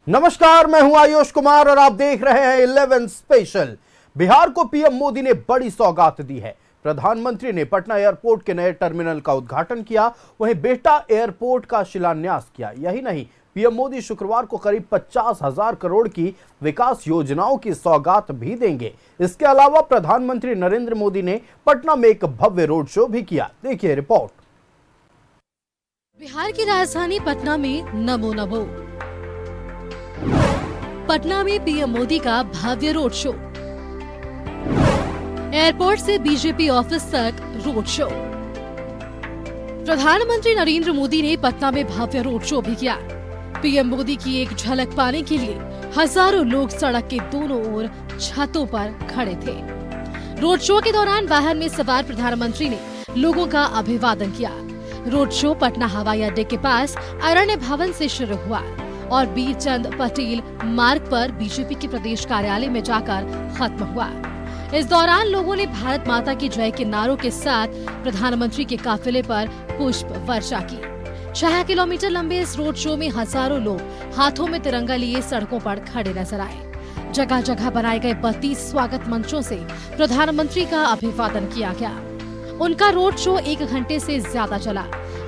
नमस्कार, मैं हूं आयुष कुमार और आप देख रहे हैं 11 स्पेशल। बिहार को पीएम मोदी ने बड़ी सौगात दी है। प्रधानमंत्री ने पटना एयरपोर्ट के नए टर्मिनल का उद्घाटन किया, वहीं बेहटा एयरपोर्ट का शिलान्यास किया। यही नहीं, पीएम मोदी शुक्रवार को करीब 50,000 करोड़ की विकास योजनाओं की सौगात भी देंगे। इसके अलावा प्रधानमंत्री नरेंद्र मोदी ने पटना में एक भव्य रोड शो भी किया। देखिए रिपोर्ट। बिहार की राजधानी पटना में नमो नमो। पटना में पीएम मोदी का भव्य रोड शो। एयरपोर्ट से बीजेपी ऑफिस तक रोड शो। प्रधानमंत्री नरेंद्र मोदी ने पटना में भव्य रोड शो भी किया। पीएम मोदी की एक झलक पाने के लिए हजारों लोग सड़क के दोनों ओर छतों पर खड़े थे। रोड शो के दौरान वाहन में सवार प्रधानमंत्री ने लोगों का अभिवादन किया। रोड शो पटना हवाई अड्डे के पास अरण्य भवन से शुरू हुआ और बीरचंद पटेल मार्ग पर बीजेपी के प्रदेश कार्यालय में जाकर खत्म हुआ। इस दौरान लोगों ने भारत माता की जय के नारों के साथ प्रधानमंत्री के काफिले पर पुष्प वर्षा की। 6 किलोमीटर लंबे इस रोड शो में हजारों लोग हाथों में तिरंगा लिए सड़कों पर खड़े नजर आए। जगह जगह बनाए गए 32 स्वागत मंचों से प्रधानमंत्री का अभिवादन किया गया। उनका रोड शो 1 घंटे से ज्यादा चला।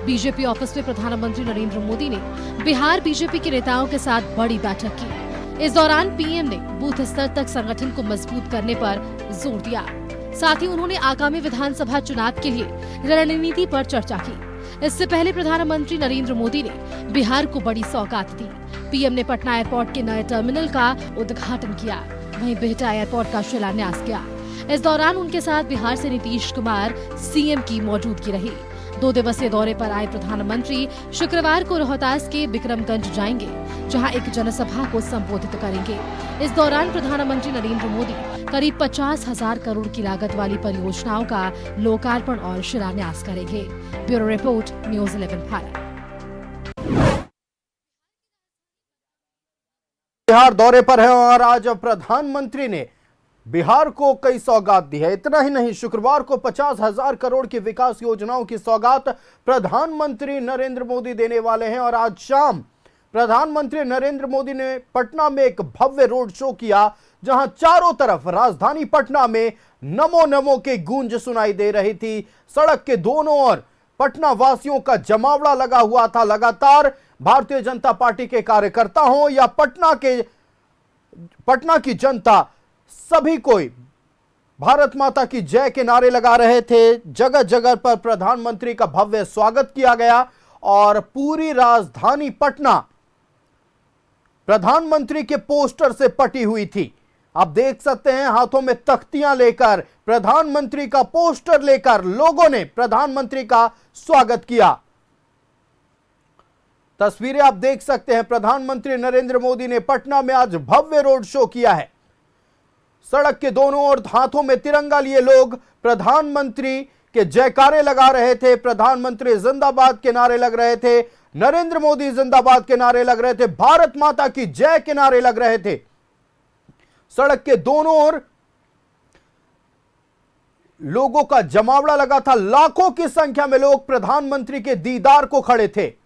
बीजेपी ऑफिस में प्रधानमंत्री नरेंद्र मोदी ने बिहार बीजेपी के नेताओं के साथ बड़ी बैठक की। इस दौरान पीएम ने बूथ स्तर तक संगठन को मजबूत करने पर जोर दिया। साथ ही उन्होंने आगामी विधानसभा चुनाव के लिए रणनीति पर चर्चा की। इससे पहले प्रधानमंत्री नरेंद्र मोदी ने बिहार को बड़ी सौगात दी। पीएम ने पटना एयरपोर्ट के नए टर्मिनल का उद्घाटन किया, वहीं बेहटा एयरपोर्ट का शिलान्यास किया। इस दौरान उनके साथ बिहार से नीतीश कुमार सीएम की मौजूदगी रही। 2 दिवसीय दौरे पर आए प्रधानमंत्री शुक्रवार को रोहतास के बिक्रमगंज जाएंगे, जहां एक जनसभा को संबोधित करेंगे। इस दौरान प्रधानमंत्री नरेंद्र मोदी करीब 50,000 करोड़ की लागत वाली परियोजनाओं का लोकार्पण और शिलान्यास करेंगे। Bureau report, news 11 Bharat. Bihar दौरे पर है और आज प्रधानमंत्री ने बिहार को कई सौगात दी है। इतना ही नहीं, शुक्रवार को 50,000 करोड़ की विकास योजनाओं की सौगात प्रधानमंत्री नरेंद्र मोदी देने वाले हैं। और आज शाम प्रधानमंत्री नरेंद्र मोदी ने पटना में एक भव्य रोड शो किया, जहां चारों तरफ राजधानी पटना में नमो नमो की गूंज सुनाई दे रही थी। सड़क के दोनों ओर पटना वासियों का जमावड़ा लगा हुआ था। लगातार भारतीय जनता पार्टी के कार्यकर्ता हों या पटना की जनता, सभी कोई भारत माता की जय के नारे लगा रहे थे। जगह जगह पर प्रधानमंत्री का भव्य स्वागत किया गया और पूरी राजधानी पटना प्रधानमंत्री के पोस्टर से पटी हुई थी। आप देख सकते हैं, हाथों में तख्तियां लेकर, प्रधानमंत्री का पोस्टर लेकर लोगों ने प्रधानमंत्री का स्वागत किया। तस्वीरें आप देख सकते हैं। प्रधानमंत्री नरेंद्र मोदी ने पटना में आज भव्य रोड शो किया है। सड़क के दोनों ओर हाथों में तिरंगा लिए लोग प्रधानमंत्री के जयकारे लगा रहे थे। प्रधानमंत्री जिंदाबाद के नारे लग रहे थे, नरेंद्र मोदी जिंदाबाद के नारे लग रहे थे, भारत माता की जय के नारे लग रहे थे। सड़क के दोनों ओर लोगों का जमावड़ा लगा था। लाखों की संख्या में लोग प्रधानमंत्री के दीदार को खड़े थे।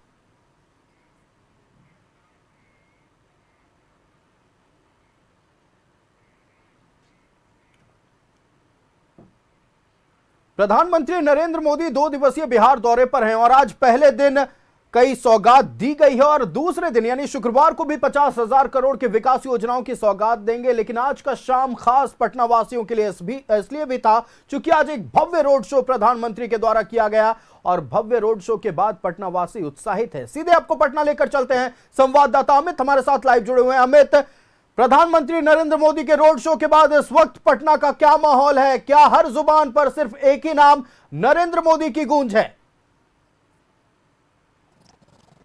प्रधानमंत्री नरेंद्र मोदी 2 दिवसीय बिहार दौरे पर हैं और आज पहले दिन कई सौगात दी गई है और दूसरे दिन यानी शुक्रवार को भी 50,000 करोड़ के विकास योजनाओं की सौगात देंगे। लेकिन आज का शाम खास पटना वासियों के लिए इसलिए भी था क्योंकि आज एक भव्य रोड शो प्रधानमंत्री के द्वारा किया गया और भव्य रोड शो के बाद पटना वासी उत्साहित है। सीधे आपको पटना लेकर चलते हैं। संवाददाता अमित हमारे साथ लाइव जुड़े हुए हैं। अमित, प्रधानमंत्री नरेंद्र मोदी के रोड शो के बाद इस वक्त पटना का क्या माहौल है? क्या हर जुबान पर सिर्फ एक ही नाम नरेंद्र मोदी की गूंज है?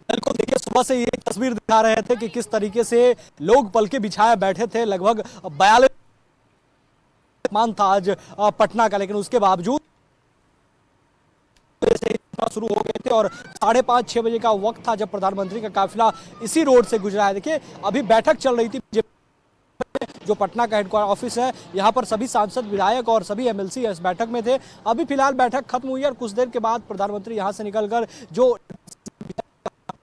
बिल्कुल, देखिए सुबह से ये तस्वीर दिखा रहे थे कि किस तरीके से लोग पलके बिछाए बैठे थे। लगभग 42 मान था आज पटना का, लेकिन उसके बावजूद शुरू हो गए थे और 5:30-6 बजे का वक्त था जब प्रधानमंत्री का काफिला इसी रोड से गुजरा है। देखिए अभी बैठक चल रही थी जो पटना का हेडक्वार्टर ऑफिस है, यहाँ पर सभी सांसद, विधायक और सभी एमएलसी इस बैठक में थे। अभी फिलहाल बैठक खत्म हुई और कुछ देर के बाद प्रधानमंत्री यहाँ से निकलकर जो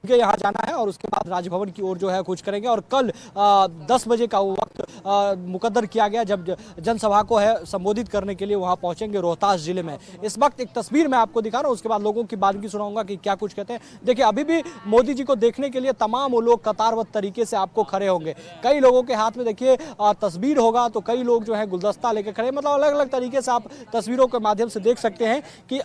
के यहाँ जाना है और उसके बाद राजभवन की ओर जो है कूच करेंगे। और कल 10 बजे का वक्त मुकद्दर किया गया जब जनसभा को है संबोधित करने के लिए वहां पहुंचेंगे रोहतास जिले में। इस वक्त एक तस्वीर मैं आपको दिखा रहा हूं, उसके बाद लोगों की बातचीत सुनाऊंगा कि क्या कुछ कहते हैं। देखिए, अभी भी मोदी जी को देखने के लिए तमाम वो लोग कतारबद्ध तरीके से आपको खड़े होंगे। कई लोगों के हाथ में देखिए तस्वीर होगा, तो कई लोग जो है गुलदस्ता लेकर खड़े, मतलब अलग अलग तरीके से आप तस्वीरों के माध्यम से देख सकते हैं कि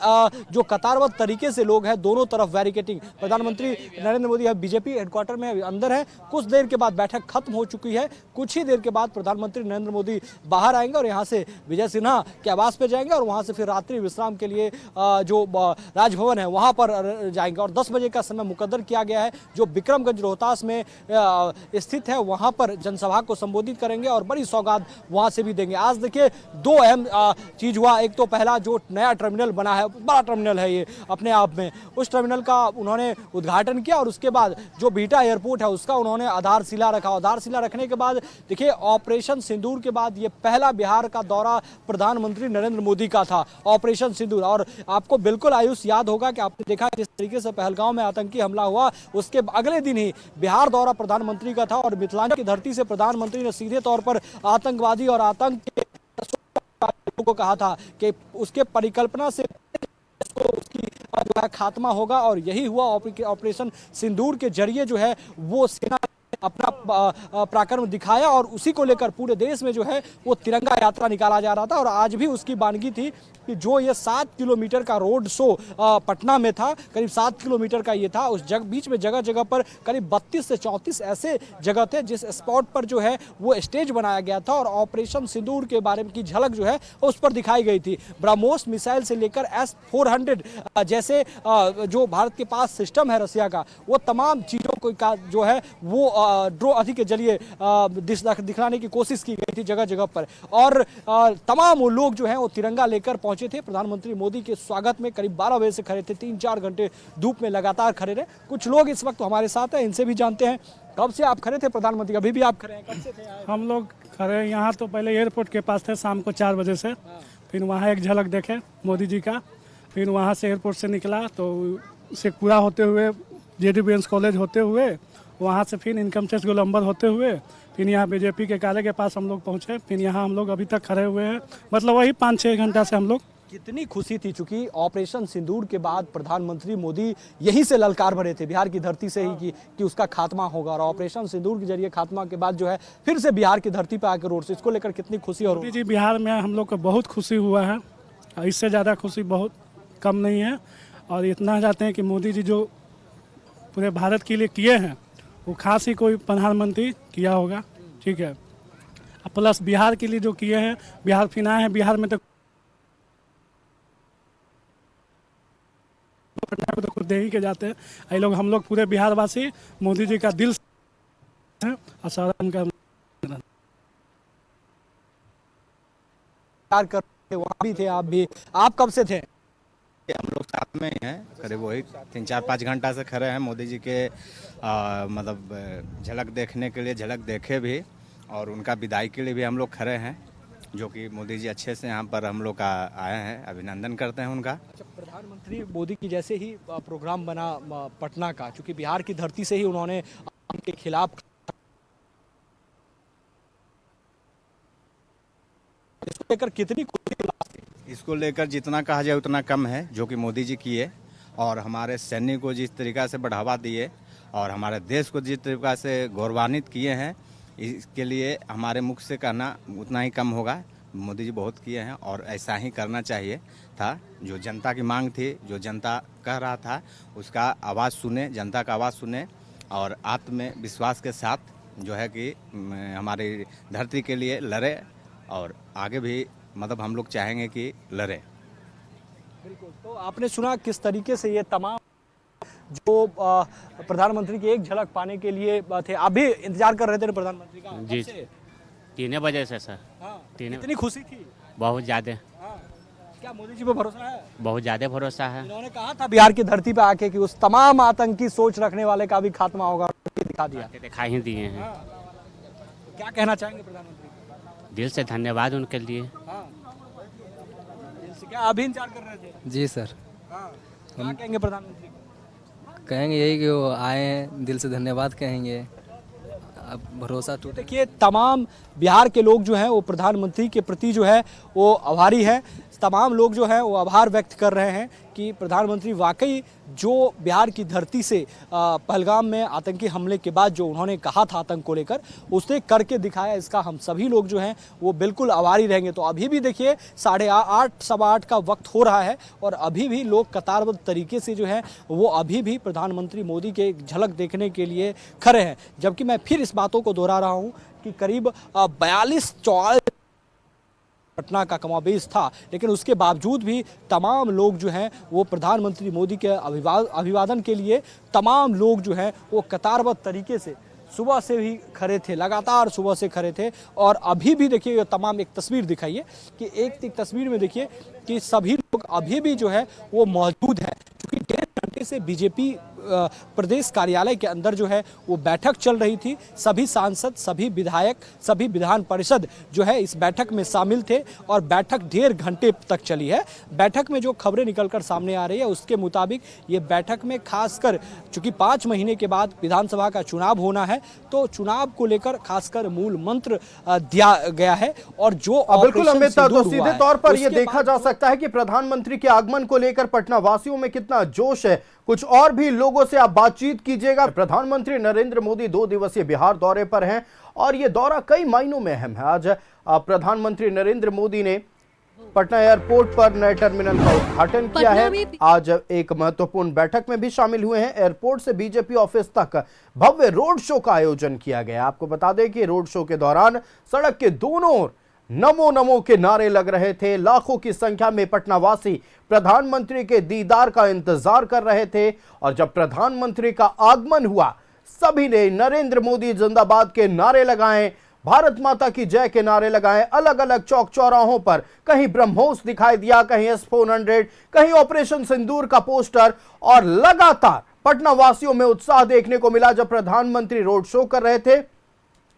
जो कतारबद्ध तरीके से लोग हैं, दोनों तरफ बैरिकेडिंग। प्रधानमंत्री नरेंद्र मोदी अब बीजेपी हेडक्वार्टर में अंदर है। कुछ देर के बाद बैठक खत्म हो चुकी है। कुछ ही देर के बाद प्रधानमंत्री नरेंद्र मोदी बाहर आएंगे और यहां से विजय सिन्हा के आवास पे जाएंगे और वहां से फिर रात्रि विश्राम के लिए जो राजभवन है वहां पर जाएंगे। और 10 बजे का समय मुकद्दर किया गया है, जो विक्रमगंज रोहतास में स्थित है, वहां पर जनसभा को संबोधित करेंगे और बड़ी सौगात वहां से भी देंगे। आज देखिए दो अहम चीज हुआ। एक तो पहला जो नया टर्मिनल बना है, बड़ा टर्मिनल है ये अपने आप में, उस टर्मिनल का उन्होंने उद्घाटन किया और उसके बाद जो बीटा एयरपोर्ट है उसका उन्होंने आधारशिला रखा। आधारशिला रखने के बाद देखिए ऑपरेशन सिंदूर के बाद ये पहला बिहार का दौरा प्रधानमंत्री नरेंद्र मोदी का था, ऑपरेशन सिंदूर। और आपको बिल्कुल आयुष याद होगा कि आपने देखा जिस तरीके से पहलगांव में आतंकी हमला हुआ, उसके अगले दिन ही बिहार दौरा प्रधानमंत्री का था और मिथिलांचल की धरती से प्रधानमंत्री ने सीधे तौर पर आतंकवादी और आतंक को कहा था कि उसके परिकल्पना से उसकी जो है खात्मा होगा। और यही हुआ। ऑपरेशन सिंदूर के जरिए जो है वो सेना अपना पराक्रम दिखाया और उसी को लेकर पूरे देश में जो है वो तिरंगा यात्रा निकाला जा रहा था। और आज भी उसकी वानगी थी कि जो ये 7 किलोमीटर का रोड शो पटना में था, करीब 7 किलोमीटर का ये था, उस बीच में जगह जगह पर करीब 32 से 34 ऐसे जगह थे जिस स्पॉट पर जो है वो स्टेज बनाया गया था और ऑपरेशन सिंदूर के बारे में की झलक जो है उस पर दिखाई गई थी। ब्रह्मोस मिसाइल से लेकर S-400 जैसे जो भारत के पास सिस्टम है रसिया का, वो तमाम चीज़ों को का जो है वो ड्रोन अधिक के जरिए दिखलाने की कोशिश की गई थी जगह जगह पर। और तमाम वो लोग जो हैं वो तिरंगा लेकर पहुंचे थे प्रधानमंत्री मोदी के स्वागत में। करीब 12 बजे से खड़े थे, 3-4 घंटे धूप में लगातार खड़े रहे। कुछ लोग इस वक्त हमारे साथ हैं, इनसे भी जानते हैं कब से आप खड़े थे प्रधानमंत्री, अभी भी आप खड़े हैं, कब से थे? हम लोग खड़े यहाँ तो पहले एयरपोर्ट के पास थे शाम को 4 बजे से, फिर वहाँ एक झलक देखे मोदी जी का, फिर वहाँ से एयरपोर्ट से निकला तो शेखपुरा होते हुए JDBN कॉलेज होते हुए वहाँ से फिर इनकम टैक्स गोलंबर होते हुए फिर यहाँ बीजेपी के कार्यालय के पास हम लोग पहुँचे। फिर यहाँ हम लोग अभी तक खड़े हुए हैं, मतलब वही 5-6 घंटा से हम लोग। कितनी खुशी थी, चूंकि ऑपरेशन सिंदूर के बाद प्रधानमंत्री मोदी यहीं से ललकार भरे थे, बिहार की धरती से ही कि उसका खात्मा होगा। और ऑपरेशन सिंदूर के जरिए खात्मा के बाद जो है फिर से बिहार की धरती पर आकर रोड से, इसको लेकर कितनी खुशी। और मोदी जी बिहार में हम लोग को बहुत खुशी हुआ है, इससे ज़्यादा खुशी बहुत कम नहीं है। और इतना चाहते हैं कि मोदी जी जो पूरे भारत के लिए किए हैं वो खास ही कोई प्रधानमंत्री किया होगा, ठीक है। प्लस बिहार के लिए जो किए हैं, बिहार फिना है, बिहार में तो खुद दे ही के जाते हैं ये लोग। हम लोग पूरे बिहार वासी मोदी जी का दिल है और सारा उनका वहाँ भी थे। आप भी, आप कब से थे? हम लोग साथ में ही हैं, करीब वही 3-4-5 घंटा से खड़े हैं। मोदी जी के मतलब झलक देखने के लिए, झलक देखे भी और उनका विदाई के लिए भी हम लोग खड़े हैं, जो कि मोदी जी अच्छे से यहाँ पर हम लोग आए हैं, अभिनंदन करते हैं उनका। अच्छा, प्रधानमंत्री मोदी की जैसे ही प्रोग्राम बना पटना का, चूंकि बिहार की धरती से ही उन्होंने उनके खिलाफ, इसको लेकर कितनी इसको लेकर जितना कहा जाए उतना कम है जो कि मोदी जी किए और हमारे सैनिक को जिस तरीक़ा से बढ़ावा दिए और हमारे देश को जिस तरीक़ा से गौरवान्वित किए हैं, इसके लिए हमारे मुख से कहना उतना ही कम होगा। मोदी जी बहुत किए हैं और ऐसा ही करना चाहिए था। जो जनता की मांग थी, जो जनता कह रहा था, उसका आवाज़ सुने, जनता का आवाज़ सुने और आत्मविश्वास के साथ जो है कि हमारी धरती के लिए लड़े और आगे भी मतलब हम लोग चाहेंगे कि लड़े। बिल्कुल। तो आपने सुना किस तरीके से ये तमाम जो प्रधानमंत्री की एक झलक पाने के लिए थे, आप भी इंतजार कर रहे थे प्रधानमंत्री का? जी, 3 बजे से सर। हाँ, 3 कितनी खुशी थी? बहुत ज़्यादा। हाँ, क्या मोदी जी पे भरोसा है? बहुत ज़्यादा भरोसा है। इन्होंने कहा था बिहार की धरती पे आके कि उस तमाम आतंकी सोच रखने वाले का भी खात्मा होगा, दिखा दिया, दिखा ही दिए हैं। हाँ। क्या कहना चाहेंगे प्रधानमंत्री? दिल से धन्यवाद उनके लिए। हाँ। दिल से क्या अभी इंतजार कर रहे थे? जी सर। हाँ। क्या कहेंगे प्रधानमंत्री? कहेंगे यही कि वो आए हैं, दिल से धन्यवाद कहेंगे। अब भरोसा टूटे। देखिए तमाम बिहार के लोग जो हैं वो प्रधानमंत्री के प्रति जो है वो आभारी हैं। तमाम लोग जो हैं वो आभार व्यक्त कर रहे हैं कि प्रधानमंत्री वाकई जो बिहार की धरती से पहलगाम में आतंकी हमले के बाद जो उन्होंने कहा था आतंक को लेकर, उसने करके दिखाया। इसका हम सभी लोग जो हैं वो बिल्कुल आभारी रहेंगे। तो अभी भी देखिए 8:30 सवा 8 का वक्त हो रहा है और अभी भी लोग कतारबद्ध तरीके से जो है वो अभी भी प्रधानमंत्री मोदी के एक झलक देखने के लिए खड़े हैं। जबकि मैं फिर इस बातों को दोहरा रहा हूँ कि करीब 42-44 पटना का कमोबेश था, लेकिन उसके बावजूद भी तमाम लोग जो हैं वो प्रधानमंत्री मोदी के अभिवादन के लिए तमाम लोग जो हैं वो कतारबद्ध तरीके से सुबह से भी खड़े थे, लगातार सुबह से खड़े थे। और अभी भी देखिए ये तमाम एक तस्वीर दिखाइए कि एक तस्वीर में देखिए कि सभी लोग अभी भी जो है वो मौजूद है, क्योंकि 1.5 घंटे से बीजेपी प्रदेश कार्यालय के अंदर जो है वो बैठक चल रही थी। सभी सांसद, सभी विधायक, सभी विधान परिषद जो है इस बैठक में शामिल थे और बैठक 1.5 घंटे तक चली है। बैठक में जो खबरें निकलकर सामने आ रही है उसके मुताबिक ये बैठक में खासकर चूंकि 5 महीने के बाद विधानसभा का चुनाव होना है, तो चुनाव को लेकर खासकर मूल मंत्र दिया गया है। और जो बिल्कुल अमित, तो सीधे तौर पर यह देखा जा सकता है कि प्रधानमंत्री के आगमन को लेकर पटना वासियों में कितना जोश है। कुछ और भी लोगों से आप बातचीत कीजिएगा। प्रधानमंत्री नरेंद्र मोदी 2 दिवसीय बिहार दौरे पर हैं और यह दौरा कई मायनों में अहम है। आज प्रधानमंत्री नरेंद्र मोदी ने पटना एयरपोर्ट पर नए टर्मिनल का उद्घाटन किया है। आज एक महत्वपूर्ण बैठक में भी शामिल हुए हैं। एयरपोर्ट से बीजेपी ऑफिस तक भव्य रोड शो का आयोजन किया गया। आपको बता दें कि रोड शो के दौरान सड़क के दोनों ओर नमो नमो के नारे लग रहे थे। लाखों की संख्या में पटनावासी प्रधानमंत्री के दीदार का इंतजार कर रहे थे और जब प्रधानमंत्री का आगमन हुआ, सभी ने नरेंद्र मोदी जिंदाबाद के नारे लगाए, भारत माता की जय के नारे लगाए। अलग अलग चौक चौराहों पर कहीं ब्रह्मोस दिखाई दिया, कहीं S-400, कहीं ऑपरेशन सिंदूर का पोस्टर और लगातार पटना वासियों में उत्साह देखने को मिला जब प्रधानमंत्री रोड शो कर रहे थे।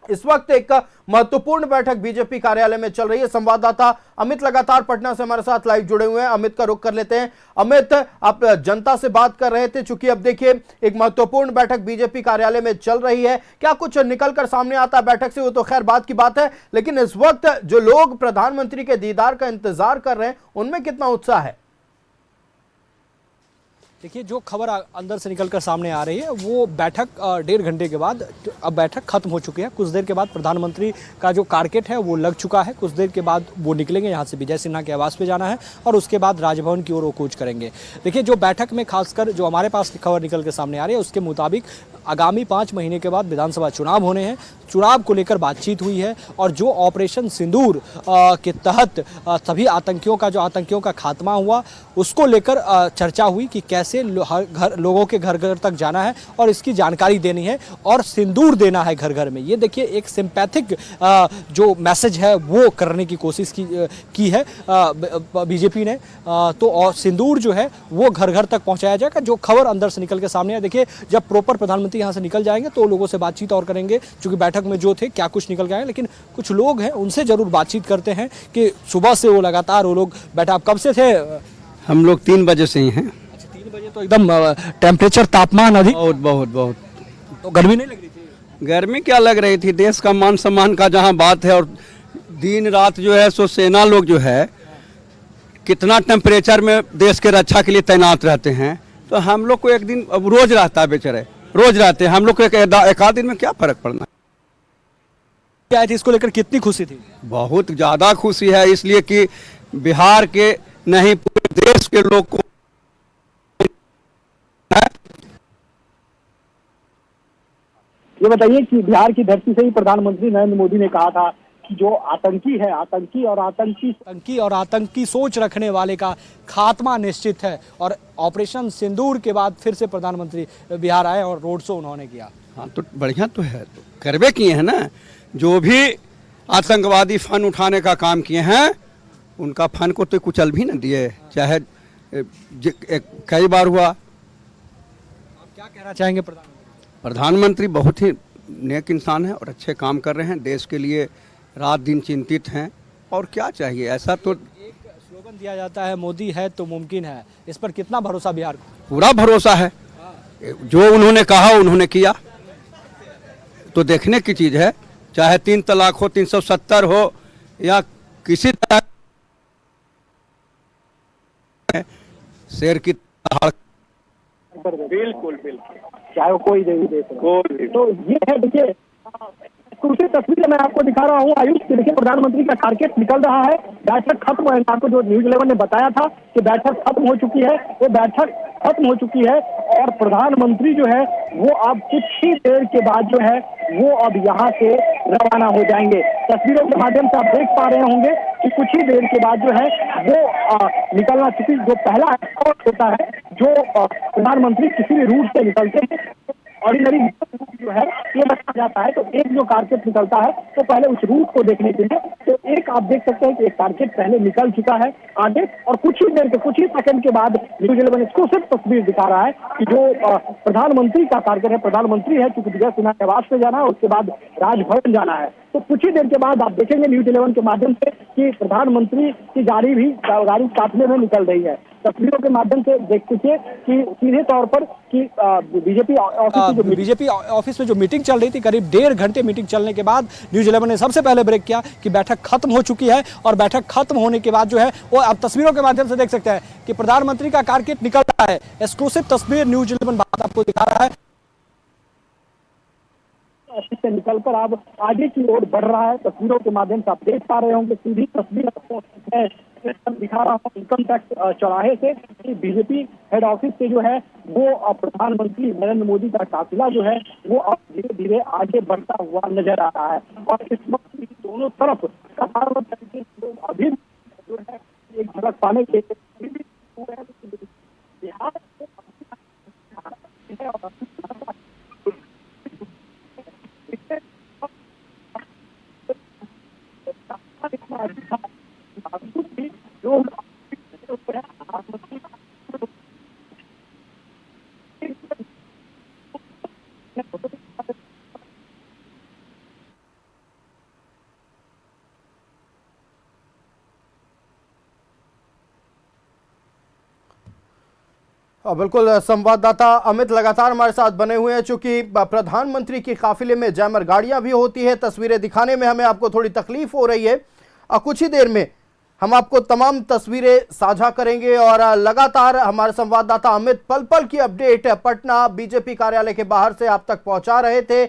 इस वक्त एक महत्वपूर्ण बैठक बीजेपी कार्यालय में चल रही है। संवाददाता अमित लगातार पटना से हमारे साथ लाइव जुड़े हुए हैं। अमित का रुख कर लेते हैं। अमित, आप जनता से बात कर रहे थे, चूंकि अब देखिए एक महत्वपूर्ण बैठक बीजेपी कार्यालय में चल रही है, क्या कुछ निकलकर सामने आता है बैठक से, वो तो खैर बात की बात है, लेकिन इस वक्त जो लोग प्रधानमंत्री के दीदार का इंतजार कर रहे हैं उनमें कितना उत्साह है? देखिए जो खबर अंदर से निकलकर सामने आ रही है वो बैठक 1.5 घंटे के बाद अब बैठक खत्म हो चुकी है। कुछ देर के बाद प्रधानमंत्री का जो कारकेट है वो लग चुका है। कुछ देर के बाद वो निकलेंगे, यहाँ से विजय सिन्हा के आवास पे जाना है और उसके बाद राजभवन की ओर वो कूच करेंगे। देखिए जो बैठक में खासकर जो हमारे पास खबर निकल कर सामने आ रही है उसके मुताबिक आगामी 5 महीने के बाद विधानसभा चुनाव होने हैं। चुनाव को लेकर बातचीत हुई है और जो ऑपरेशन सिंदूर के तहत सभी आतंकियों का खात्मा हुआ उसको लेकर चर्चा हुई कि कैसे लोगों के घर घर तक जाना है और इसकी जानकारी देनी है और सिंदूर देना है घर घर में। ये देखिए एक सिंपैथिक जो मैसेज है वो करने की कोशिश की है बीजेपी ने। तो और सिंदूर जो है वो घर घर तक पहुंचाया जाएगा। जो खबर अंदर से निकल के सामने है, देखिए जब प्रॉपर प्रधानमंत्री यहाँ से निकल जाएंगे तो लोगों से बातचीत और करेंगे, क्योंकि बैठक में जो थे क्या कुछ निकल गए हैं, लेकिन कुछ लोग हैं उनसे जरूर बातचीत करते हैं कि सुबह से वो लगातार वो लोग बैठा। आप कब से थे? हम लोग 3 बजे से ही हैं। अच्छा 3 बजे तो एकदम टेम्परेचर तापमान अधिक, बहुत तो गर्मी नहीं लग रही थी? गर्मी क्या लग रही थी, देश का मान सम्मान का जहां बात है और दिन रात जो है सो सेना लोग जो है कितना टेम्परेचर में देश के रक्षा के लिए तैनात रहते हैं, तो हम लोग को एक दिन अब रोज रहता है, बेचारे रोज रहते हैं, हम लोग को एक आध दिन में क्या फर्क पड़ना। क्या थी इसको लेकर कितनी खुशी थी? बहुत ज़्यादा खुशी है, इसलिए कि बिहार के नहीं पूरे देश के लोग को ये बताइए कि बिहार की धरती से ही प्रधानमंत्री नरेंद्र मोदी ने कहा था कि जो आतंकी है, आतंकी और आतंकी सोच रखने वाले का खात्मा निश्चित है। और ऑपरेशन सिंदूर के बाद फिर से प्रधानमंत्री बिहार आए और रोड शो उन्होंने किया। हाँ तो बढ़िया तो है, तो करवे किए हैं ना। जो भी आतंकवादी फन उठाने का काम किए हैं उनका फन को तो कुचल भी न दिए, चाहे कई बार हुआ। आप क्या कहना चाहेंगे? प्रधानमंत्री बहुत ही नेक इंसान है और अच्छे काम कर रहे हैं, देश के लिए रात दिन चिंतित हैं, और क्या चाहिए। ऐसा तो एक स्लोगन दिया जाता है, मोदी है तो मुमकिन है, इस पर कितना भरोसा बिहार को? पूरा भरोसा है, जो उन्होंने कहा उन्होंने किया, तो देखने की चीज है। चाहे 3 तलाक हो, 370 हो, या किसी तरह शेर की दहाड़। बिल्कुल बिल्कुल, चाहे वो कोई देवी देश हो। तो ये है, देखिए दूसरी तस्वीर मैं आपको दिखा रहा हूँ आयुष की। देखिए प्रधानमंत्री का टारगेट निकल रहा है, बैठक खत्म है। आपको जो न्यूज़ 11 ने बताया था कि बैठक खत्म हो चुकी है, वो बैठक खत्म हो चुकी है और प्रधानमंत्री जो है वो अब कुछ ही देर के बाद जो है वो अब यहाँ से रवाना हो जाएंगे। तस्वीरों के माध्यम से आप देख पा रहे होंगे कि कुछ ही देर के बाद जो है वो निकलना, चूंकि जो पहला एस्कॉर्ट होता है, जो प्रधानमंत्री किसी भी रूट से निकलते हैं, ऑर्डिनरी जो है ये रखा जाता है। तो एक जो कारकेट निकलता है तो पहले उस रूट को देखने के लिए, तो एक आप देख सकते हैं कि एक कारकेट पहले निकल चुका है आगे, और कुछ ही देर के, कुछ ही सेकंड के बाद न्यूज़ 11 एक्सक्लूसिव तस्वीर दिखा रहा है कि जो प्रधानमंत्री का कारकेट है, प्रधानमंत्री है, क्योंकि विजय सिन्हा के आवास पे जाना है, उसके बाद राजभवन जाना है। तो कुछ ही देर के बाद आप देखेंगे न्यूज़ 11 के माध्यम से कि प्रधानमंत्री की गाड़ी काफिले में निकल रही है। तस्वीरों के माध्यम से देख लीजिए कि सीधे तौर पर कि बीजेपी ऑफिस में जो मीटिंग चल रही थी, करीब 1.5 घंटे मीटिंग चलने के बाद न्यूज़ 11 ने सबसे पहले ब्रेक किया कि बैठक खत्म हो चुकी है। और बैठक खत्म होने के बाद जो है वो आप तस्वीरों के माध्यम से देख सकते हैं कि प्रधानमंत्री का कारकेट निकल रहा है। एक्सक्लूसिव तस्वीर न्यूज़ 11 बात आपको दिखा रहा है। ऑफिस से निकलकर अब आगे की ओर बढ़ रहा है। तस्वीरों के माध्यम से आप देख पा रहे होंगे, सीधी तस्वीर आपको दिखा रहा हूँ इनकम टैक्स चौराहे से। बीजेपी हेड ऑफिस से जो है वो प्रधानमंत्री नरेंद्र मोदी का काफिला जो है वो अब धीरे धीरे आगे बढ़ता हुआ नजर आ रहा है। और इस वक्त दोनों तरफ कतारबद्ध लोग अभी जो है एक झलक पाने के बिल्कुल, संवाददाता अमित लगातार हमारे साथ बने हुए हैं। चूंकि प्रधानमंत्री की काफिले में जैमर गाड़ियां भी होती है, तस्वीरें दिखाने में हमें आपको थोड़ी तकलीफ हो रही है। कुछ ही देर में हम आपको तमाम तस्वीरें साझा करेंगे और लगातार हमारे संवाददाता अमित पल पल की अपडेट पटना बीजेपी कार्यालय के बाहर से आप तक पहुंचा रहे थे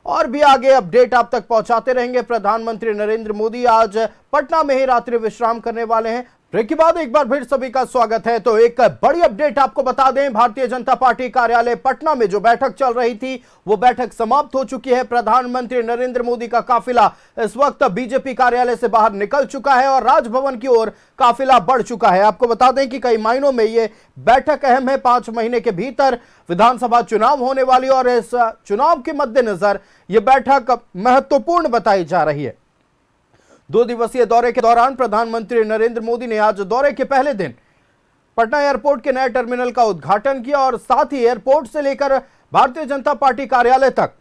और भी आगे अपडेट आप तक पहुंचाते रहेंगे। प्रधानमंत्री नरेंद्र मोदी आज पटना में ही रात्रि विश्राम करने वाले हैं। ब्रेक के बाद एक बार फिर सभी का स्वागत है। तो एक बड़ी अपडेट आपको बता दें, भारतीय जनता पार्टी कार्यालय पटना में जो बैठक चल रही थी वो बैठक समाप्त हो चुकी है। प्रधानमंत्री नरेंद्र मोदी का काफिला इस वक्त बीजेपी कार्यालय से बाहर निकल चुका है और राजभवन की ओर काफिला बढ़ चुका है। आपको बता दें कि कई मायनों में ये बैठक अहम है। 5 महीने के भीतर विधानसभा चुनाव होने वाली और इस चुनाव के मद्देनजर यह बैठक महत्वपूर्ण बताई जा रही है। 2 दिवसीय दौरे के दौरान प्रधानमंत्री नरेंद्र मोदी ने आज दौरे के पहले दिन पटना एयरपोर्ट के नए टर्मिनल का उद्घाटन किया और साथ ही एयरपोर्ट से लेकर भारतीय जनता पार्टी कार्यालय तक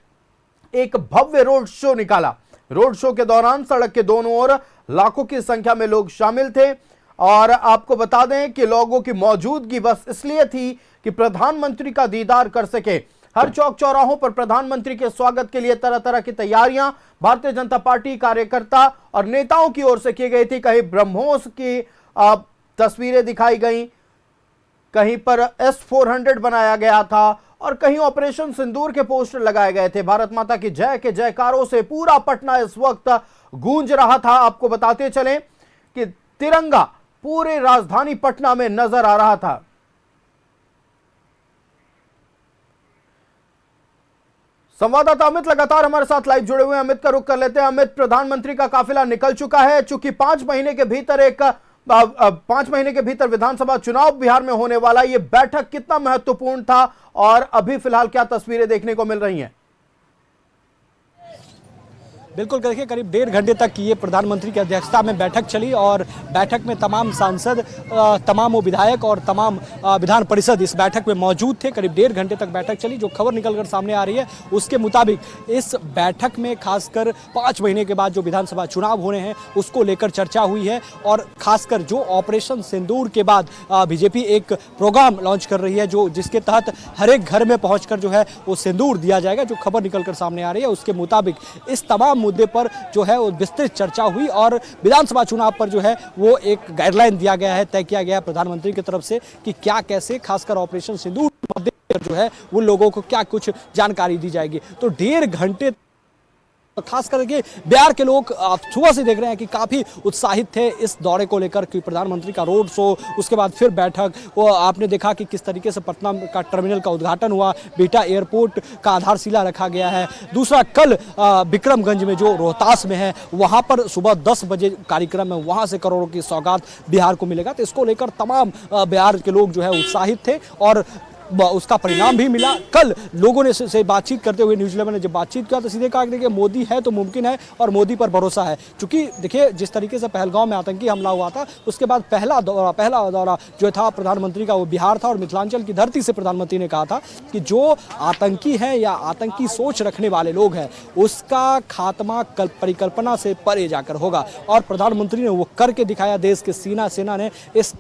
एक भव्य रोड शो निकाला। रोड शो के दौरान सड़क के दोनों ओर लाखों की संख्या में लोग शामिल थे और आपको बता दें कि लोगों की मौजूदगी बस इसलिए थी कि प्रधानमंत्री का दीदार कर सके। हर चौक चौराहों पर प्रधानमंत्री के स्वागत के लिए तरह तरह की तैयारियां भारतीय जनता पार्टी कार्यकर्ता और नेताओं की ओर से की गई थी। कहीं ब्रह्मोस की तस्वीरें दिखाई गई, कहीं पर S-400 बनाया गया था और कहीं ऑपरेशन सिंदूर के पोस्टर लगाए गए थे। भारत माता की जय के जयकारों से पूरा पटना इस वक्त गूंज रहा था। आपको बताते चलें कि तिरंगा पूरे राजधानी पटना में नजर आ रहा था। संवाददाता अमित लगातार हमारे साथ लाइव जुड़े हुए हैं। अमित का रुख कर लेते हैं। अमित, प्रधानमंत्री का काफिला निकल चुका है। चूंकि 5 महीने के भीतर विधानसभा चुनाव बिहार में होने वाला, ये बैठक कितना महत्वपूर्ण था और अभी फिलहाल क्या तस्वीरें देखने को मिल रही हैं? बिल्कुल, देखिए करीब 1.5 घंटे तक की ये प्रधानमंत्री की अध्यक्षता में बैठक चली और बैठक में तमाम सांसद, तमाम वो विधायक और तमाम विधान परिषद इस बैठक में मौजूद थे। करीब 1.5 घंटे तक बैठक चली। जो खबर निकलकर सामने आ रही है उसके मुताबिक इस बैठक में खासकर 5 महीने के बाद जो विधानसभा चुनाव होने हैं उसको लेकर चर्चा हुई है और खासकर जो ऑपरेशन सिंदूर के बाद बीजेपी एक प्रोग्राम लॉन्च कर रही है जो जिसके तहत हर एक घर में पहुंचकर जो है वो सिंदूर दिया जाएगा। जो खबर निकलकर सामने आ रही है उसके मुताबिक इस तमाम मुद्दे पर जो है वो विस्तृत चर्चा हुई और विधानसभा चुनाव पर जो है वो एक गाइडलाइन दिया गया है, तय किया गया है प्रधानमंत्री की तरफ से कि क्या कैसे खासकर ऑपरेशन सिंदूर जो है वो लोगों को क्या कुछ जानकारी दी जाएगी। तो 1.5 घंटे खास करके बिहार के लोग सुबह से देख रहे हैं कि काफ़ी उत्साहित थे इस दौरे को लेकर कि प्रधानमंत्री का रोड शो, उसके बाद फिर बैठक। वो आपने देखा कि किस तरीके से पटना का टर्मिनल का उद्घाटन हुआ, बिहटा एयरपोर्ट का आधारशिला रखा गया है। दूसरा कल विक्रमगंज में जो रोहतास में है वहाँ पर सुबह 10 बजे कार्यक्रम है, वहाँ से करोड़ों की सौगात बिहार को मिलेगा। तो इसको लेकर तमाम बिहार के लोग जो है उत्साहित थे और उसका परिणाम भी मिला। कल लोगों ने से बातचीत करते हुए न्यूज़ 11 ने जब बातचीत किया तो सीधे कहा कि देखिए मोदी है तो मुमकिन है और मोदी पर भरोसा है। क्योंकि देखिए जिस तरीके से पहलगांव में आतंकी हमला हुआ था उसके बाद पहला दौरा जो था प्रधानमंत्री का वो बिहार था और मिथिलांचल की धरती से प्रधानमंत्री ने कहा था कि जो आतंकी है या आतंकी सोच रखने वाले लोग हैं उसका खात्मा परिकल्पना से परे जाकर होगा। और प्रधानमंत्री ने वो करके दिखाया, देश के सेना ने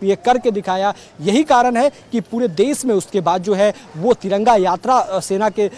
ये करके दिखाया। यही कारण है कि पूरे देश में उसके बाद जो है वो तिरंगा यात्रा सेना के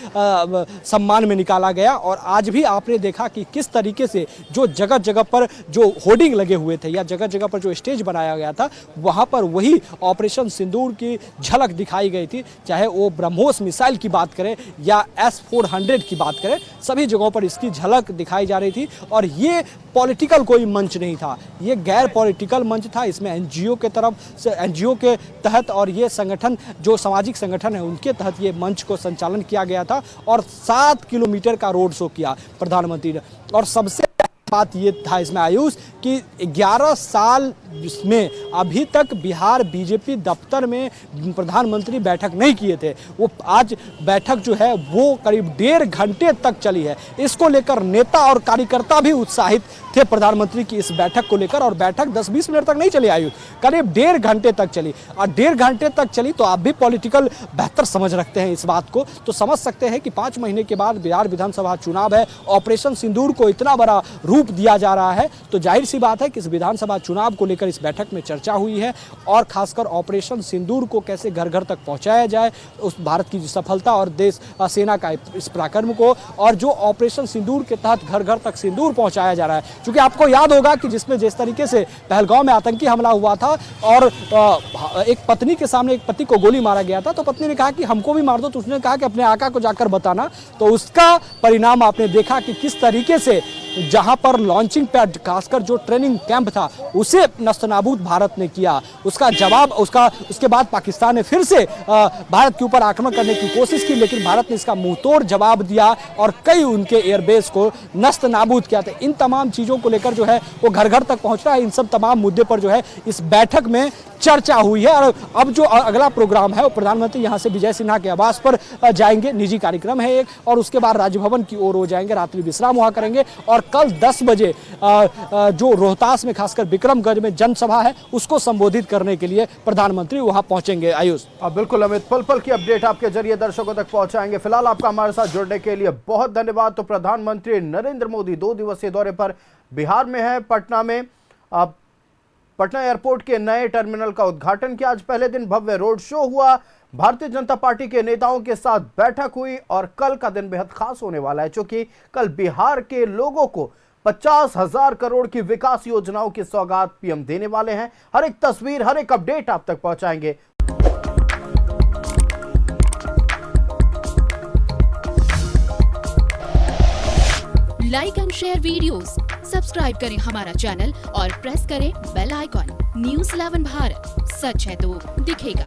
सम्मान में निकाला गया। और आज भी आपने देखा कि किस तरीके से जो जगह जगह पर जो होर्डिंग लगे हुए थे या जगह जगह पर जो स्टेज बनाया गया था वहां पर वही ऑपरेशन सिंदूर की झलक दिखाई गई थी। चाहे वो ब्रह्मोस मिसाइल की बात करें या S-400 की बात करें, सभी जगहों पर इसकी झलक दिखाई जा रही थी। और ये पॉलिटिकल कोई मंच नहीं था, ये गैर पॉलिटिकल मंच था। इसमें एनजीओ के तरफ से, एनजीओ के तहत और ये संगठन जो सामाजिक संगठन है उनके तहत ये मंच को संचालन किया गया था और 7 किलोमीटर का रोड शो किया प्रधानमंत्री ने। और सबसे बात ये था इसमें आयुष कि 11 साल में अभी तक बिहार बीजेपी दफ्तर में प्रधानमंत्री बैठक नहीं किए थे। वो आज बैठक जो है वो करीब 1.5 घंटे तक चली है। इसको लेकर नेता और कार्यकर्ता भी उत्साहित थे प्रधानमंत्री की इस बैठक को लेकर। और बैठक 10-20 मिनट तक नहीं चली आयुष, करीब 1.5 घंटे तक चली। और 1.5 घंटे तक चली तो आप भी पॉलिटिकल बेहतर समझ रखते हैं इस बात को, तो समझ सकते हैं कि 5 महीने के बाद बिहार विधानसभा चुनाव है, ऑपरेशन सिंदूर को इतना बड़ा रूप दिया जा रहा है तो जाहिर सी बात है कि इस विधानसभा चुनाव को लेकर इस बैठक में चर्चा हुई है। और खासकर ऑपरेशन सिंदूर को कैसे घर घर तक पहुंचाया जाए, उस भारत की सफलता और देश सेना का इस पराक्रम को, और जो ऑपरेशन सिंदूर के तहत घर घर तक सिंदूर पहुंचाया जा रहा है। क्योंकि आपको याद होगा कि जिसमें जिस तरीके से पहलगांव में आतंकी हमला हुआ था और एक पत्नी के सामने एक पति को गोली मारा गया था तो पत्नी ने कहा कि हमको भी मार दो, तो उसने कहा कि अपने आका को जाकर बताना। तो उसका परिणाम आपने देखा कि किस तरीके से जहां पर लॉन्चिंग पैड खासकर जो ट्रेनिंग कैंप था उसे नस्तनाबूद भारत ने किया। उसका जवाब उसके बाद पाकिस्तान ने फिर से भारत के ऊपर आक्रमण करने की कोशिश की, लेकिन भारत ने इसका मुंहतोड़ जवाब दिया और कई उनके एयरबेस को नस्तनाबूद किया था। इन तमाम चीज़ों को लेकर जो है वो घर घर तक पहुंच रहा है। इन सब तमाम मुद्दे पर जो है इस बैठक में चर्चा हुई है। और अब जो अगला प्रोग्राम है वो प्रधानमंत्री यहाँ से विजय सिन्हा के आवास पर जाएंगे, निजी कार्यक्रम है एक, और उसके बाद राजभवन की ओर हो जाएंगे, रात्रि विश्राम वहाँ करेंगे। और कल 10 बजे जो रोहतास में खासकर विक्रमगंज में जनसभा है उसको संबोधित करने के लिए प्रधानमंत्री वहां पहुंचेंगे। आयुष, बिल्कुल अमित, पल पल की अपडेट आपके जरिए दर्शकों तक पहुंचाएंगे। फिलहाल आपका हमारे साथ जुड़ने के लिए बहुत धन्यवाद। तो प्रधानमंत्री नरेंद्र मोदी 2 दिवसीय दौरे पर बिहार में है, पटना में पटना एयरपोर्ट के नए टर्मिनल का उद्घाटन किया। आज पहले दिन भव्य रोड शो हुआ, भारतीय जनता पार्टी के नेताओं के साथ बैठक हुई और कल का दिन बेहद खास होने वाला है क्योंकि कल बिहार के लोगों को 50,000 करोड़ की विकास योजनाओं की सौगात पीएम देने वाले हैं। हर एक तस्वीर, हर एक अपडेट आप तक पहुंचाएंगे। Like and share videos, subscribe करें हमारा चैनल और प्रेस करें बेल आइकॉन। न्यूज़ 11 भारत, सच है तो दिखेगा।